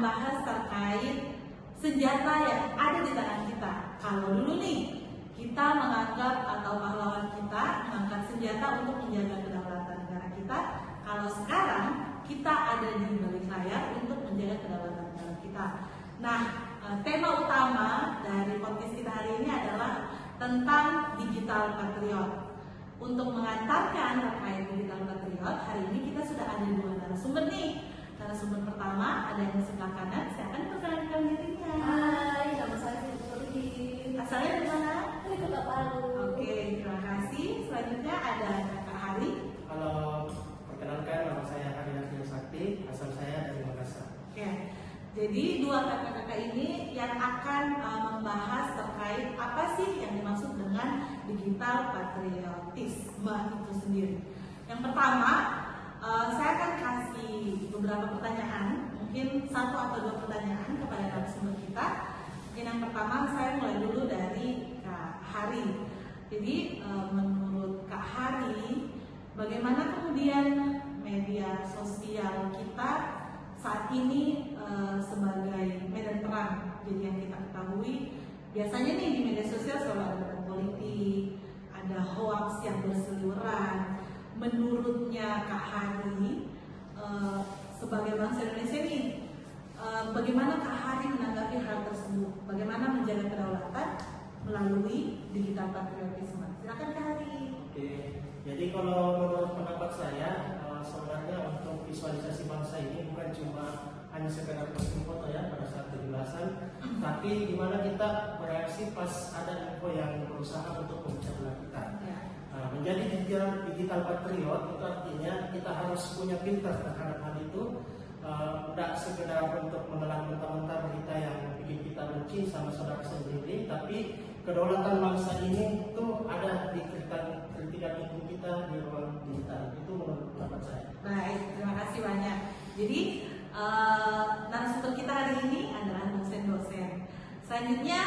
membahas terkait senjata yang ada di tangan kita. Kalau dulu nih kita menganggap atau pahlawan kita mengangkat senjata untuk menjaga kedaulatan negara kita, kalau sekarang kita ada di balik layar untuk menjaga kedaulatan negara kita. Nah, tema utama dari podcast kita hari ini adalah tentang digital patriot. Untuk mengantarkan terkait digital patriot, hari ini kita sudah ada dua narasumber nih. Narasumber pertama ada yang di sebelah kanan, saya akan perkenalkan dirinya. Hai, nama saya Fitri. Asalnya dari mana? Dari Kota Palu. Oke, terima kasih. Selanjutnya ada Kak Hari. Halo, perkenalkan nama saya Hari Hasya Sakti, asal saya dari Makassar. Oke, jadi dua kakak-kakak ini yang akan membahas terkait apa sih yang dimaksud dengan digital patriotisme itu sendiri. Yang pertama, saya akan kasih beberapa pertanyaan, mungkin satu atau dua pertanyaan kepada narasumber kita. Mungkin yang pertama saya mulai dulu dari Kak Hari. Jadi menurut Kak Hari, bagaimana kemudian media sosial kita saat ini sebagai medan perang? Jadi yang kita ketahui biasanya nih di media sosial selalu ada berita politik, ada hoax yang berseliweran. Menurutnya Kak Hari sebagai bangsa Indonesia nih, bagaimana Kak Hari menanggapi hal tersebut? Bagaimana menjaga kedaulatan melalui digital patriotisme? Silakan Kak Hari. Oke, jadi kalau menurut pendapat saya, sebenarnya untuk visualisasi bangsa ini bukan cuma hanya sekedar posting foto ya pada saat kejelasan, tapi gimana kita bereaksi pas ada info yang berusaha untuk memecah belah kita. Menjadi digital patriot itu artinya kita harus punya filter terhadap hal itu. Tidak sekedar untuk menelan mentah-mentah berita yang bikin kita benci sama saudara sendiri, tapi kedaulatan bangsa ini tuh ada di kritikan itu kita di ruang digital. Itu menurut pendapat saya. Baik, terima kasih banyak. Jadi narasumber kita hari ini adalah dosen-dosen. Selanjutnya,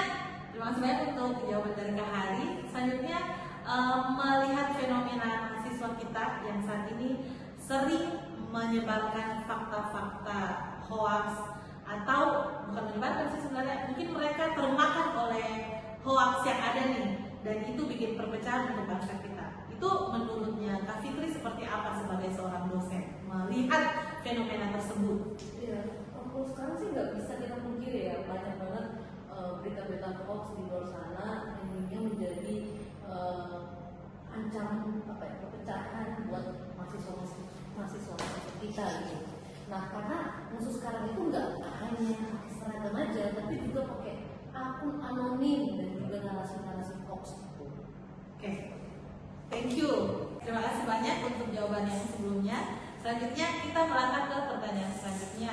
terima kasih banyak untuk jawaban dari Kak Hari. Selanjutnya, melihat fenomena mahasiswa kita yang saat ini sering menyebarkan fakta-fakta hoax, atau bukan menyebarkan sih sebenarnya, mungkin mereka termakan oleh hoax yang ada nih, dan itu bikin perpecahan untuk bangsa kita. Itu menurutnya Kak Fitri seperti apa sebagai seorang dosen melihat fenomena tersebut? Iya, kalau sekarang sih nggak bisa kita pungkiri ya, banyak banget berita-berita hoax di luar sana yang menjadi ancaman perpecahan buat mahasiswa kita gitu. Nah, karena musuh sekarang itu nggak hanya seragam aja, tapi juga pakai akun anonim dan juga narasi-narasi hoax itu. Oke, thank you. Terima kasih banyak untuk jawaban yang sebelumnya. Selanjutnya kita melangkah ke pertanyaan selanjutnya.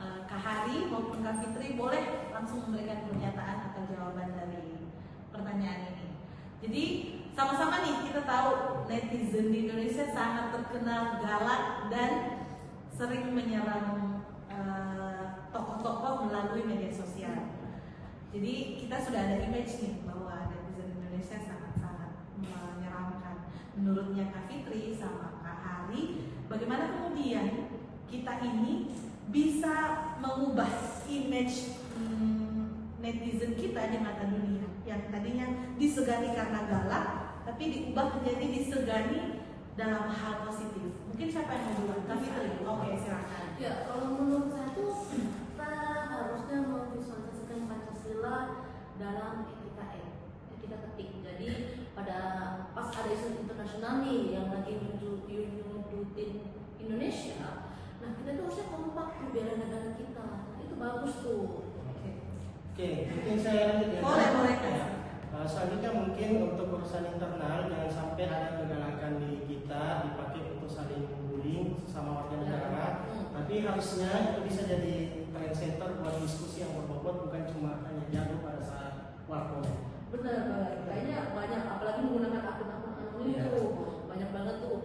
Kak Hari maupun Kak Fitri boleh langsung memberikan pernyataan atau jawaban dari pertanyaan ini. Jadi sama-sama nih kita tahu netizen di Indonesia sangat terkenal galak dan sering menyerang tokoh-tokoh melalui media sosial. Jadi kita sudah ada image nih bahwa netizen Indonesia sangat-sangat menyeramkan. Menurutnya Kak Fitri sama Kak Hari, bagaimana kemudian kita ini bisa mengubah image netizen kita di mata dunia yang tadinya disegani karena galak, tapi diubah menjadi disegani dalam hal positif. Mungkin siapa yang mau duluan? Kak Fitri. Oke, silakan. Ya, kalau menurut saya tuh kita harusnya memvisualisasikan Pancasila dalam etika ketik. Jadi pada pas ada isu internasional nih yang lagi nyudutin Indonesia, nah kita tuh harusnya kompak membela negara kita. Nah, itu bagus tuh. Oke, mungkin saya lanjut ya. Boleh. Selanjutnya mungkin untuk urusan internal jangan sampai ada pergerakan di kita dipakai untuk saling bullying sesama warga negara. Tapi harusnya itu bisa jadi trendsetter buat diskusi yang berbobot, bukan cuma hanya jatuh pada saat warkop. Benar, kayaknya banyak, apalagi menggunakan akun-akun anonim tuh banyak banget tuh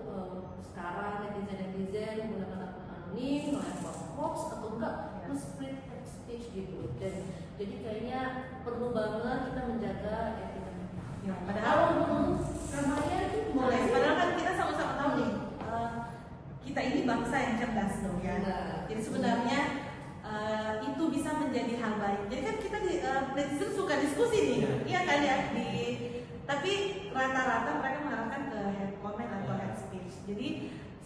sekarang netizen menggunakan akun anonim, melempar hoax atau enggak nge-split hate speech gitu. Dan jadi kayaknya perlu banget kita menjaga etika kita. Ya, padahal namanya itu boleh. Padahal kan kita sama-sama tahu nih, kita ini bangsa yang cerdas dong ya. Nah, Jadi sebenarnya itu hal baik. Jadi kan kita di netizen suka diskusi nih, iya kan ya. Tapi rata-rata mereka mengarahkan ke hate comment atau hate speech. Jadi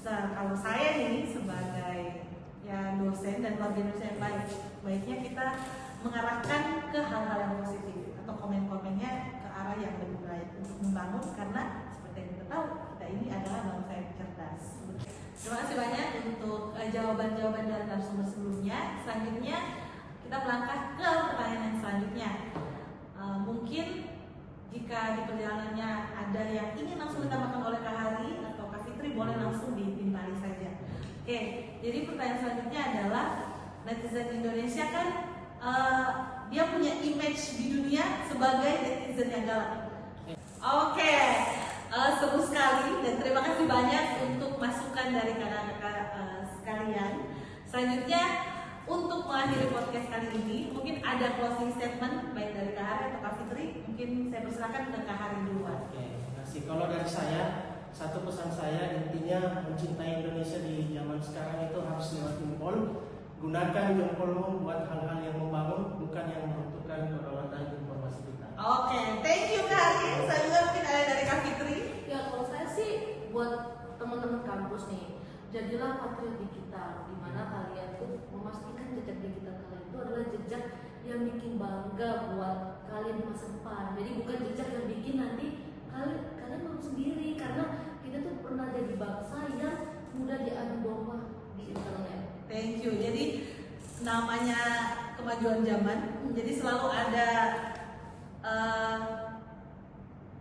kalau saya nih sebagai ya dosen dan warga Indonesia yang baik, baiknya kita mengarahkan ke hal-hal yang positif atau komen-komennya ke arah yang lebih baik untuk membangun, karena seperti yang kita tahu kita ini adalah bangsa yang cerdas. Terima kasih banyak untuk jawaban-jawaban dari narasumber sebelumnya. Selanjutnya kita melangkah ke pertanyaan yang selanjutnya. Mungkin jika di perjalanannya ada yang ingin langsung ditambahkan oleh Kak Hari atau Kak Fitri, boleh langsung ditimpali saja. Oke, jadi pertanyaan selanjutnya adalah netizen Indonesia kan dia punya image di dunia sebagai netizen yang galak. Oke, seru sekali dan terima kasih banyak untuk masukan dari kakak-kakak sekalian. Selanjutnya untuk mengakhiri podcast kali ini, mungkin ada closing statement baik dari Kak Hari atau Kak Fitri. Mungkin saya persilakan ke Kak Hari duluan. Oke, terima kasih. Kalau dari saya, satu pesan saya intinya mencintai Indonesia di zaman sekarang itu harus lewat jempol. Gunakan jempolmu buat hal-hal yang membangun, bukan yang meruntuhkan kedaulatan informasi kita. Oke, thank you Kak Hari. Selanjutnya mungkin ada dari Kak Fitri. Ya kalau saya sih buat teman-teman kampus nih, jadilah patriot digital, di mana kalian tuh memastikan jejak digital kalian itu adalah jejak yang bikin bangga buat kalian di masa depan. Jadi bukan jejak yang bikin nanti kalian malu sendiri, karena kita tuh pernah jadi bangsa yang mudah diadu domba di internet. Thank you. Jadi namanya kemajuan zaman, jadi selalu ada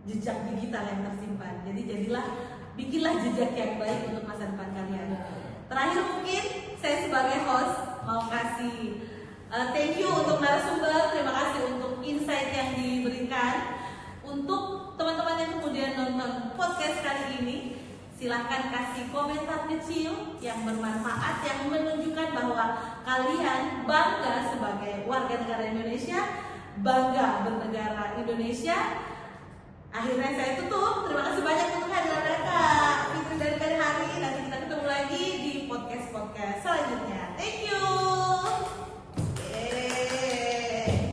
jejak digital yang tersimpan. Jadi bikinlah jejak yang baik untuk masa depan kalian. Terakhir mungkin saya sebagai host mau kasih thank you untuk narasumber, terima kasih untuk insight yang diberikan. Untuk teman-teman yang kemudian nonton podcast kali ini, silahkan kasih komentar kecil yang bermanfaat, yang menunjukkan bahwa kalian bangga sebagai warga negara Indonesia, bangga bernegara Indonesia. Akhirnya saya tutup. Terima kasih banyak untuk hadirannya Kak Fitri dan Kak Hari. Nanti kita ketemu lagi di podcast selanjutnya. Thank you.